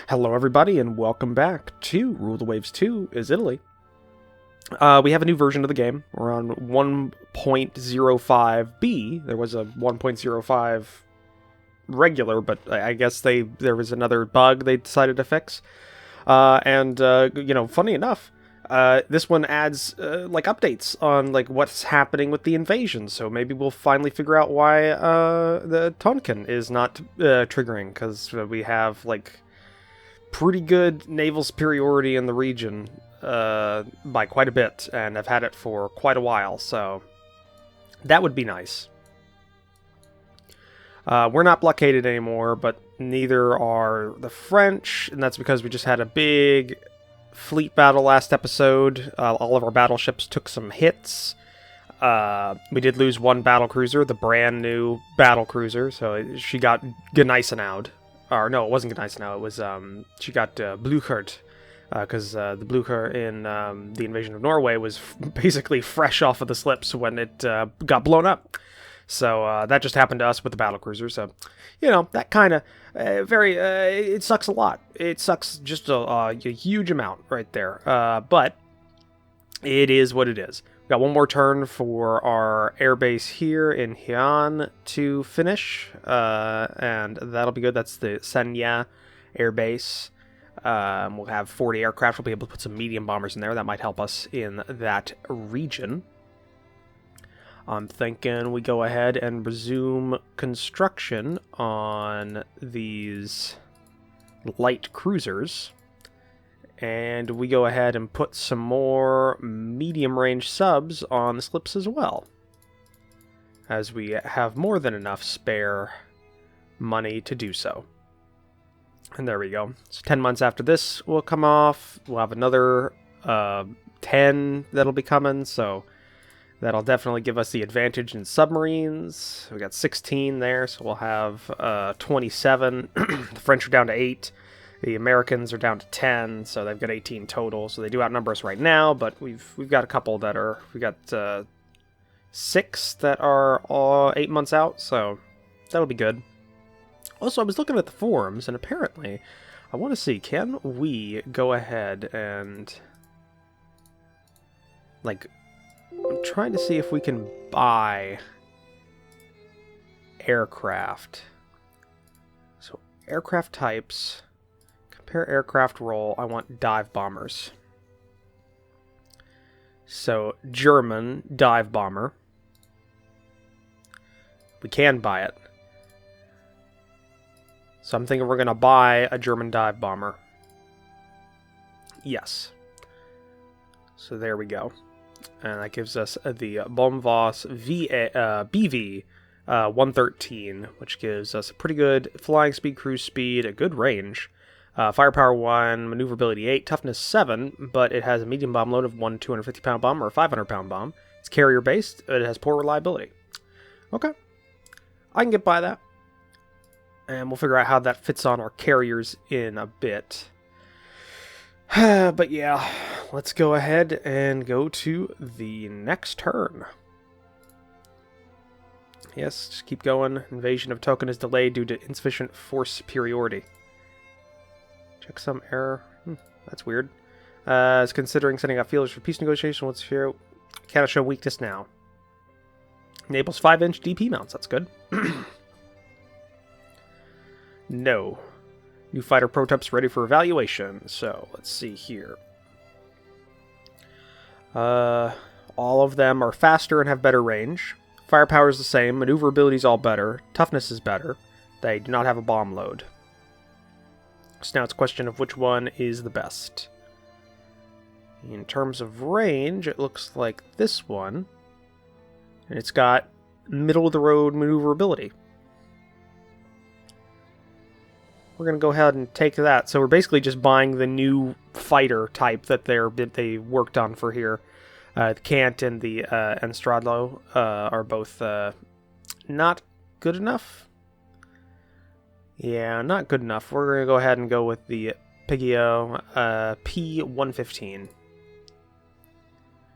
Hello everybody and welcome back to Rule the Waves 2 is Italy. We have a new version of the game. We're on 1.05b. There was a 1.05 regular, but I guess there was another bug they decided to fix. Funny enough, this one adds updates on what's happening with the invasion. So maybe we'll finally figure out why the Tonkin is not triggering, because we have pretty good naval superiority in the region by quite a bit, and I've had it for quite a while, so that would be nice. We're not blockaded anymore, but neither are the French, and that's because we just had a big fleet battle last episode. All of our battleships took some hits. We did lose one battlecruiser, the brand new battlecruiser, so she got Gneisenau. Or no, it wasn't Gneisenau, it was, she got Bluchert, because the Blucher in the invasion of Norway was basically fresh off of the slips when it got blown up. So that just happened to us with the battlecruiser, so, that kind of, it sucks a lot. It sucks just a huge amount right there, but it is what it is. We got one more turn for our airbase here in Heian to finish, and that'll be good. That's the Sanya airbase. We'll have 40 aircraft. We'll be able to put some medium bombers in there. That might help us in that region. I'm thinking we go ahead and resume construction on these light cruisers. And we go ahead and put some more medium-range subs on the slips as well, as we have more than enough spare money to do so. And there we go. So 10 months after this will come off. We'll have another 10 that'll be coming, so that'll definitely give us the advantage in submarines. We got 16 there, so we'll have 27. The French are down to 8. The Americans are down to 10, so they've got 18 total. So they do outnumber us right now, but we've got a couple that are... We got 6 that are all 8 months out, so that'll be good. Also, I was looking at the forums, and apparently, I want to see, can we go ahead and... I'm trying to see if we can buy aircraft. So, aircraft types... Compare aircraft role, I want dive bombers. So, German dive bomber. We can buy it. So I'm thinking we're going to buy a German dive bomber. Yes. So there we go. And that gives us the Bombvos BV 113, which gives us a pretty good flying speed, cruise speed, a good range. Firepower 1, maneuverability 8, toughness 7, but it has a medium bomb load of one 250-pound bomb or a 500-pound bomb. It's carrier-based. It has poor reliability. Okay. I can get by that. And we'll figure out how that fits on our carriers in a bit. But yeah, let's go ahead and go to the next turn. Yes, just keep going. Invasion of Token is delayed due to insufficient force superiority. Check some error. That's weird. Is considering sending out feelers for peace negotiation. What's here? Cannot show weakness now. Enables 5-inch DP mounts. That's good. No. New fighter prototypes ready for evaluation. So, let's see here. All of them are faster and have better range. Firepower is the same. Maneuverability is all better. Toughness is better. They do not have a bomb load. So now it's a question of which one is the best. In terms of range, it looks like this one. And it's got middle-of-the-road maneuverability. We're going to go ahead and take that. So we're basically just buying the new fighter type that they worked on for here. The Kant and the Enstradlo are both not good enough. Yeah, not good enough. We're going to go ahead and go with the Piggio P115.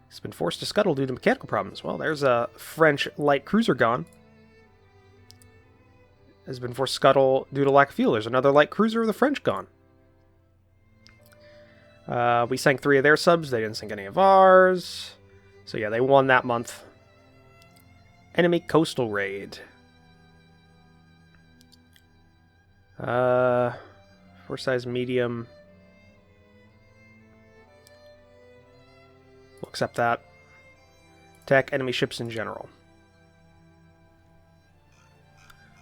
It's been forced to scuttle due to mechanical problems. Well, there's a French light cruiser gone. Has been forced to scuttle due to lack of fuel. There's another light cruiser of the French gone. We sank 3 of their subs. They didn't sink any of ours. So yeah, they won that month. Enemy coastal raid. Force size medium. We'll accept that. Attack enemy ships in general.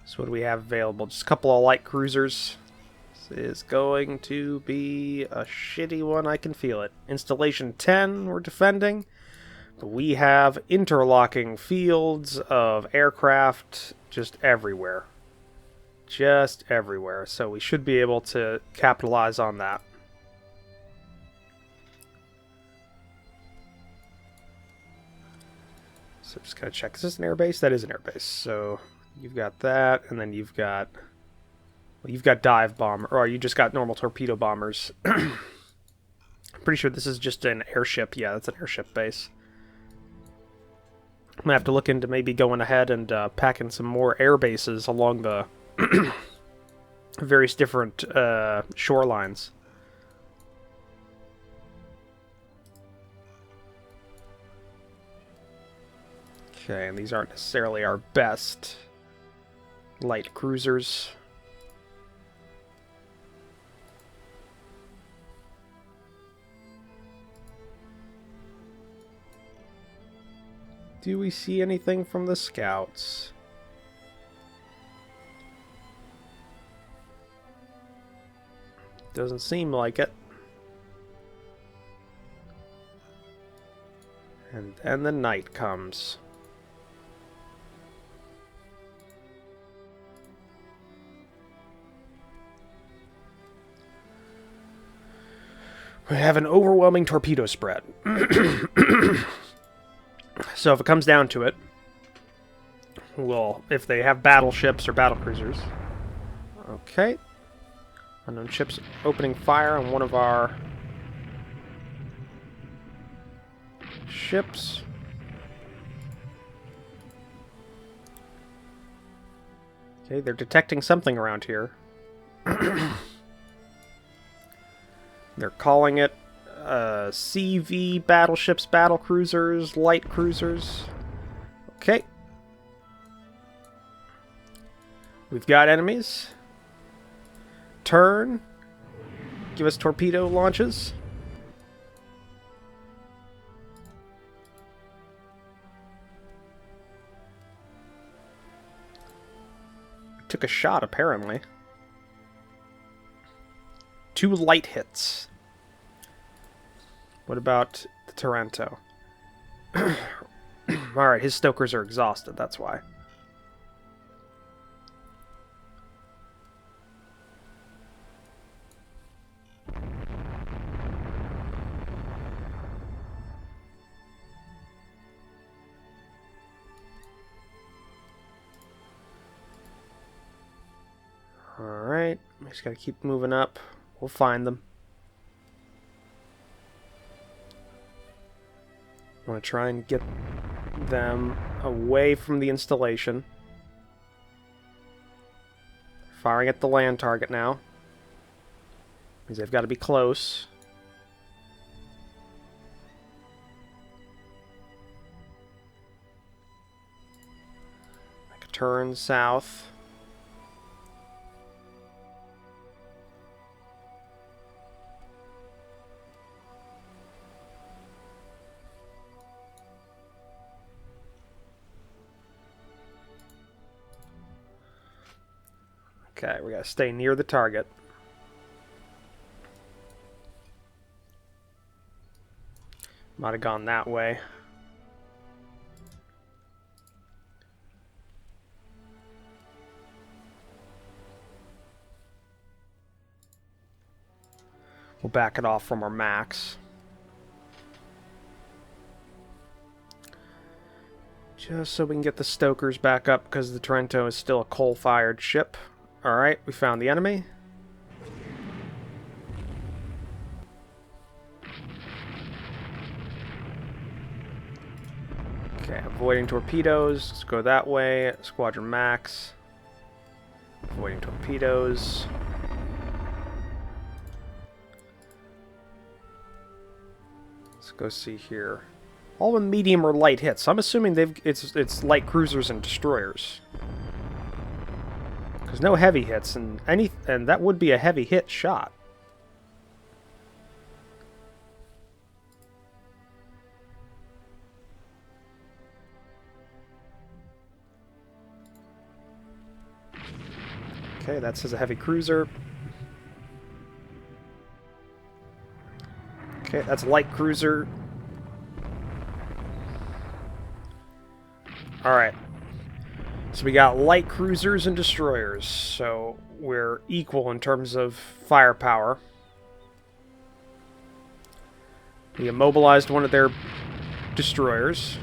So what do we have available? Just a couple of light cruisers. This is going to be a shitty one, I can feel it. Installation 10, we're defending. But we have interlocking fields of aircraft just everywhere. Just everywhere. So we should be able to capitalize on that. So just gotta check. Is this an airbase? That is an airbase. So you've got that, and then you've got... Well, you've got dive bomber, or you just got normal torpedo bombers. I'm pretty sure this is just an airship. Yeah, that's an airship base. I'm gonna have to look into maybe going ahead and packing some more air bases along the various different shorelines. Okay, and these aren't necessarily our best light cruisers. Do we see anything from the scouts? Doesn't seem like it. And then the night comes. We have an overwhelming torpedo spread. So if it comes down to it, well, if they have battleships or battlecruisers. Okay. Unknown ships opening fire on one of our ships. Okay, they're detecting something around here. They're calling it CV battleships, battlecruisers, light cruisers. Okay. We've got enemies. Turn. Give us torpedo launches. Took a shot, apparently. 2 light hits. What about the Taranto? Alright, his stokers are exhausted, that's why. Alright, we just gotta keep moving up. We'll find them. I want to try and get them away from the installation. Firing at the land target now. Because they've got to be close. Make a turn south. Okay, we gotta stay near the target. Might have gone that way. We'll back it off from our max. Just so we can get the stokers back up, because the Trento is still a coal-fired ship. Alright, we found the enemy. Okay, avoiding torpedoes. Let's go that way. Squadron max. Avoiding torpedoes. Let's go see here. All with medium or light hits. I'm assuming it's light cruisers and destroyers. There's no heavy hits, and that would be a heavy hit shot. Okay, that says a heavy cruiser. Okay, that's a light cruiser. Alright. So we got light cruisers and destroyers. So we're equal in terms of firepower. We immobilized one of their destroyers.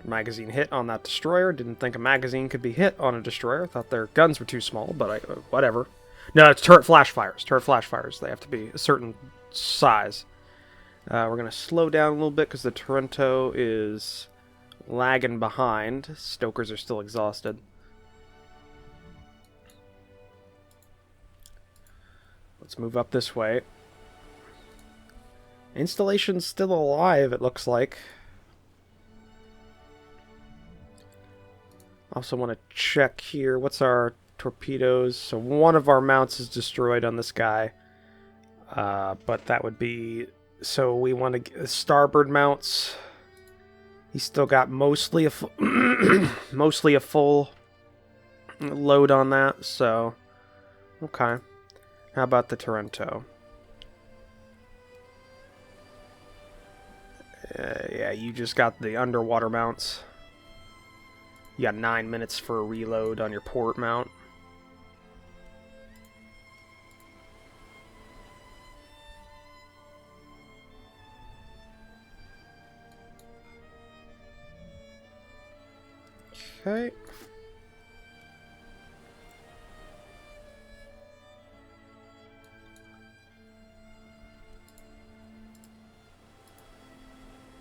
Magazine hit on that destroyer. Didn't think a magazine could be hit on a destroyer. Thought their guns were too small, but whatever. No, it's turret flash fires. Turret flash fires. They have to be a certain size. We're going to slow down a little bit because the Toronto is lagging behind. Stokers are still exhausted. Let's move up this way. Installation's still alive, it looks like. Also want to check here. What's our torpedoes? So one of our mounts is destroyed on this guy. But that would be... So we want to get starboard mounts. He's still got mostly a full load on that. So, okay. How about the Toronto? Yeah, you just got the underwater mounts. You got 9 minutes for a reload on your port mount. Okay.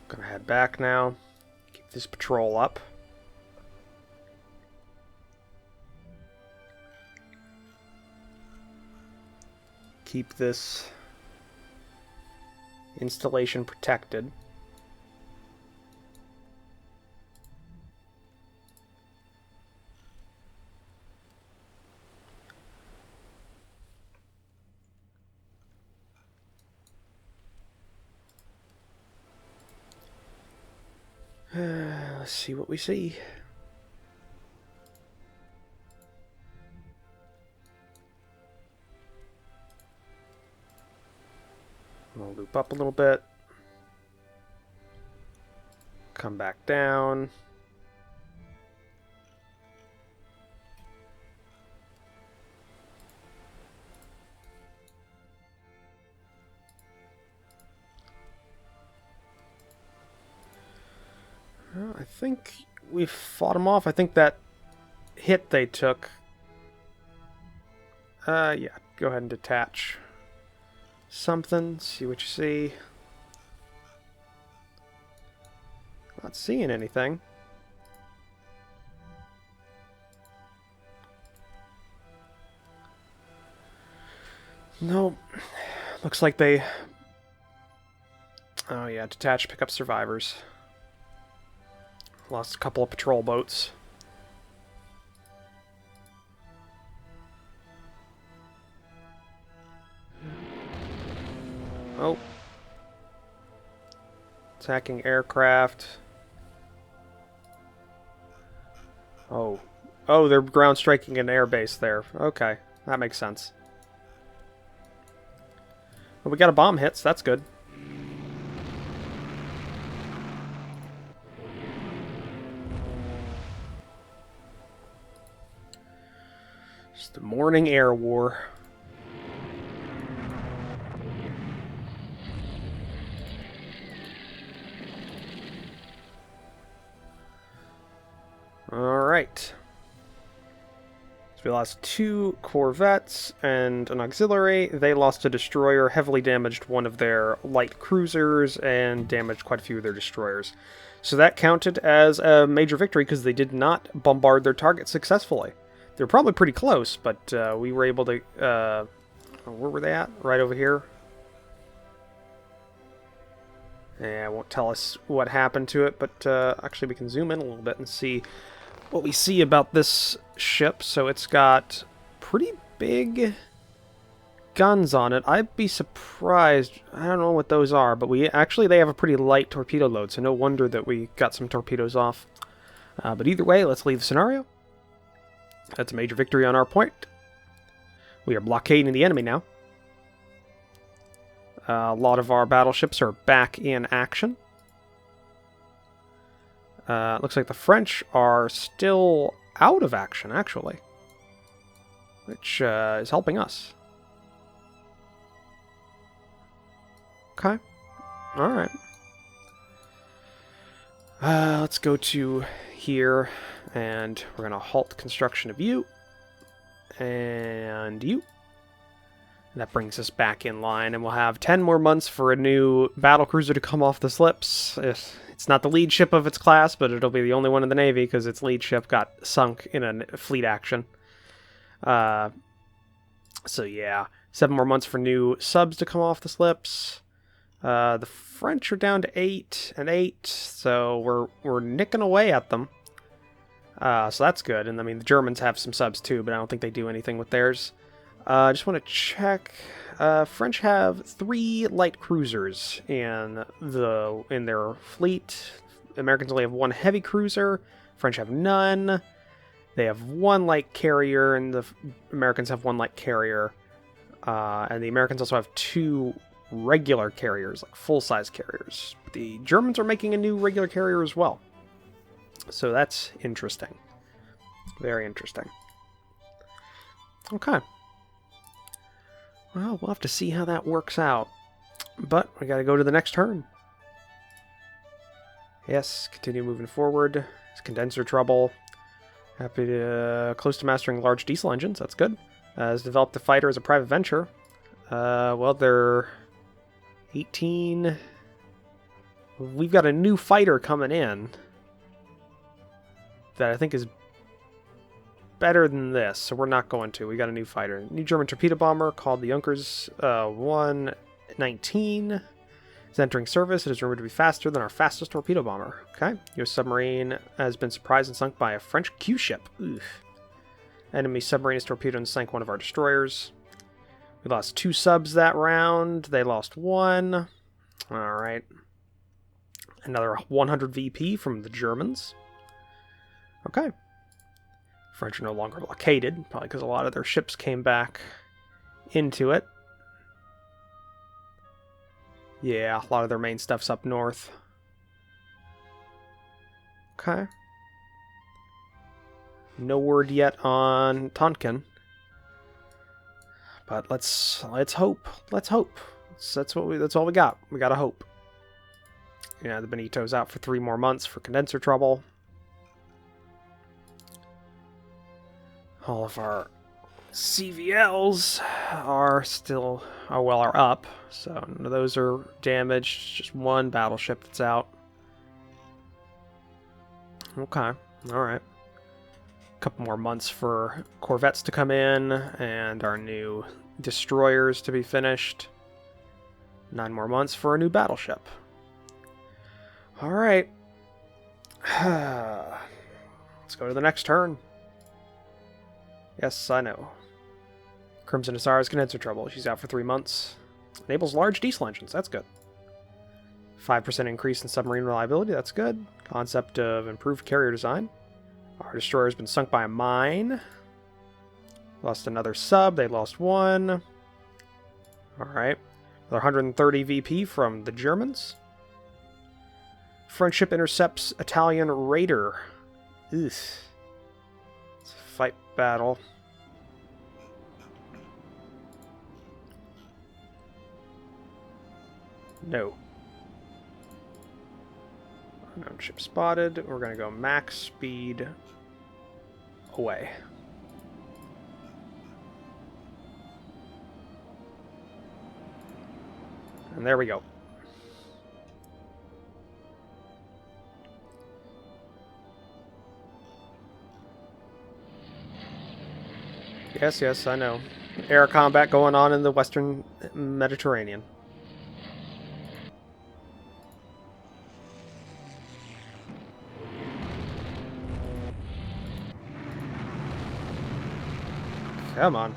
Gonna head back now. Keep this patrol up. Keep this installation protected. Let's see what we see. We'll loop up a little bit. Come back down. Well, I think we fought them off. I think that hit they took... yeah, go ahead and detach something, see what you see. Not seeing anything. Nope. Looks like they... Oh yeah, detach, pick up survivors. Lost a couple of patrol boats. Oh. Attacking aircraft. Oh. Oh, they're ground striking an airbase there. Okay, that makes sense. Well, we got a bomb hit, so that's good. Just a morning air war. Alright. So we lost 2 corvettes and an auxiliary. They lost a destroyer, heavily damaged one of their light cruisers, and damaged quite a few of their destroyers. So that counted as a major victory because they did not bombard their target successfully. They're probably pretty close, but we were able to... where were they at? Right over here. Yeah, it won't tell us what happened to it, but actually we can zoom in a little bit and see what we see about this ship. So it's got pretty big guns on it. I'd be surprised. I don't know what those are, but they have a pretty light torpedo load, so no wonder that we got some torpedoes off. But either way, let's leave the scenario. That's a major victory on our point. We are blockading the enemy now. A lot of our battleships are back in action. Looks like the French are still out of action, actually, which is helping us. Okay. Alright. Let's go to here, and we're going to halt construction of you. And you. And that brings us back in line, and we'll have 10 more months for a new battlecruiser to come off the slips. It's not the lead ship of its class, but it'll be the only one in the Navy, because its lead ship got sunk in a fleet action. So yeah, 7 more months for new subs to come off the slips. The French are down to 8 and 8, so we're nicking away at them. So that's good. And I mean, the Germans have some subs too, but I don't think they do anything with theirs. I just want to check. French have 3 light cruisers in their fleet. Americans only have 1 heavy cruiser. French have none. They have 1 light carrier, and the Americans have 1 light carrier. And the Americans also have 2 regular carriers, like full-size carriers. The Germans are making a new regular carrier as well. So that's interesting. Very interesting. Okay. Well, we'll have to see how that works out. But we gotta go to the next turn. Yes, continue moving forward. It's condenser trouble. Happy to close to mastering large diesel engines. That's good. Has developed the fighter as a private venture. Well, they're 18. We've got a new fighter coming in that I think is better than this, so we're not going to. We got a new fighter. New German torpedo bomber called the Junkers 119 is entering service. It is rumored to be faster than our fastest torpedo bomber. Okay. Your submarine has been surprised and sunk by a French Q ship. Oof. Enemy submarine is torpedoed and sank one of our destroyers. We lost 2 subs that round. They lost 1. Alright. Another 100 VP from the Germans. Okay. French are no longer blockaded, probably because a lot of their ships came back into it. Yeah, a lot of their main stuff's up north. Okay. No word yet on Tonkin. But let's hope. Let's hope. That's all we got. We gotta hope. Yeah, the Benito's out for 3 more months for condenser trouble. All of our CVLs are up, so none of those are damaged. Just 1 battleship that's out. Okay, alright. A couple more months for corvettes to come in, and our new destroyers to be finished. 9 more months for a new battleship. Alright. Let's go to the next turn. Yes, I know. Crimson Hussar's condenser trouble. She's out for 3 months. Enables large diesel engines. That's good. 5% increase in submarine reliability. That's good. Concept of improved carrier design. Our destroyer has been sunk by a mine. Lost another sub. They lost 1. Alright. Another 130 VP from the Germans. French ship intercepts Italian raider. Ugh. It's a fight battle. No. Unknown ship spotted. We're going to go max speed away. And there we go. Yes, I know. Air combat going on in the Western Mediterranean. Come on.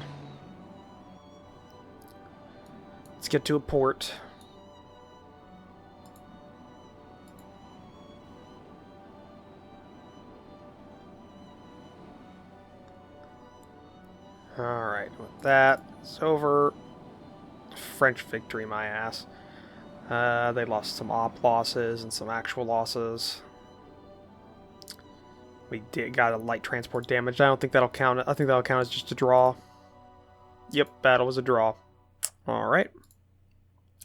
Let's get to a port. Alright, with that, it's over. French victory, my ass. They lost some op losses and some actual losses. We got a light transport damage. I don't think that'll count. I think that'll count as just a draw. Yep, battle was a draw. Alright.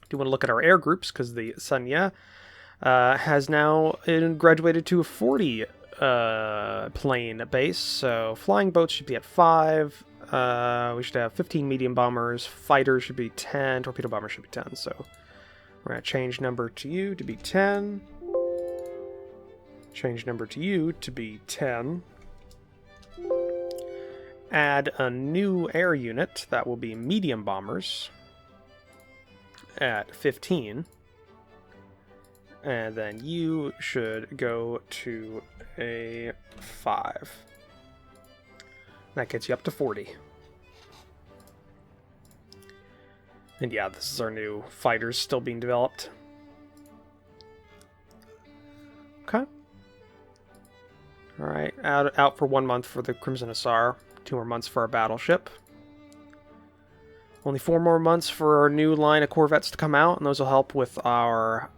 Do want to look at our air groups, because the Sunya has now graduated to a 40 plane base. So flying boats should be at 5. We should have 15 medium bombers. Fighters should be 10. Torpedo bombers should be 10. So we're going to change number to you to be 10. Change number to you to be 10. Add a new air unit that will be medium bombers at 15. And then you should go to a 5. That gets you up to 40. And yeah, this is our new fighters still being developed. Okay. Alright, out for 1 month for the Crimson Hussar. 2 more months for our battleship. Only 4 more months for our new line of corvettes to come out, and those will help with our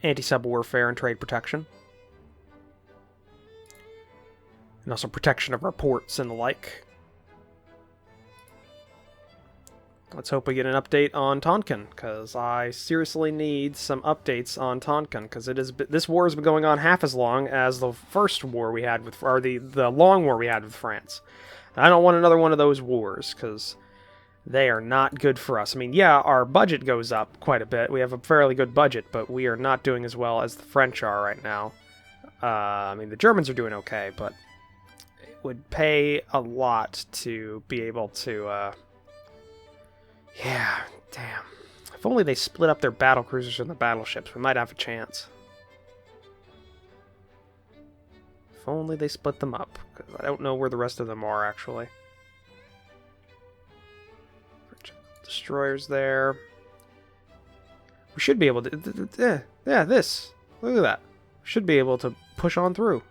anti-sub warfare and trade protection. And also protection of our ports and the like. Let's hope we get an update on Tonkin, because I seriously need some updates on Tonkin, because this war has been going on half as long as the first war we had with, or the long war we had with France. And I don't want another one of those wars, because they are not good for us. I mean, yeah, our budget goes up quite a bit. We have a fairly good budget, but we are not doing as well as the French are right now. I mean, the Germans are doing okay, but it would pay a lot to be able to... Yeah, damn. If only they split up their battle cruisers and the battleships, we might have a chance. If only they split them up, because I don't know where the rest of them are, actually. Destroyers there. We should be able to... Yeah, this. Look at that. Should be able to push on through.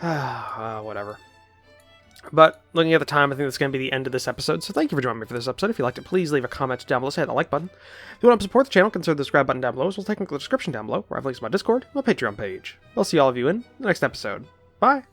Whatever. But looking at the time, I think that's going to be the end of this episode. So thank you for joining me for this episode. If you liked it, please leave a comment down below. Say hit the like button. If you want to support the channel, consider the subscribe button down below. As well as take a look at the description down below, where I have links to my Discord and my Patreon page. I'll see all of you in the next episode. Bye!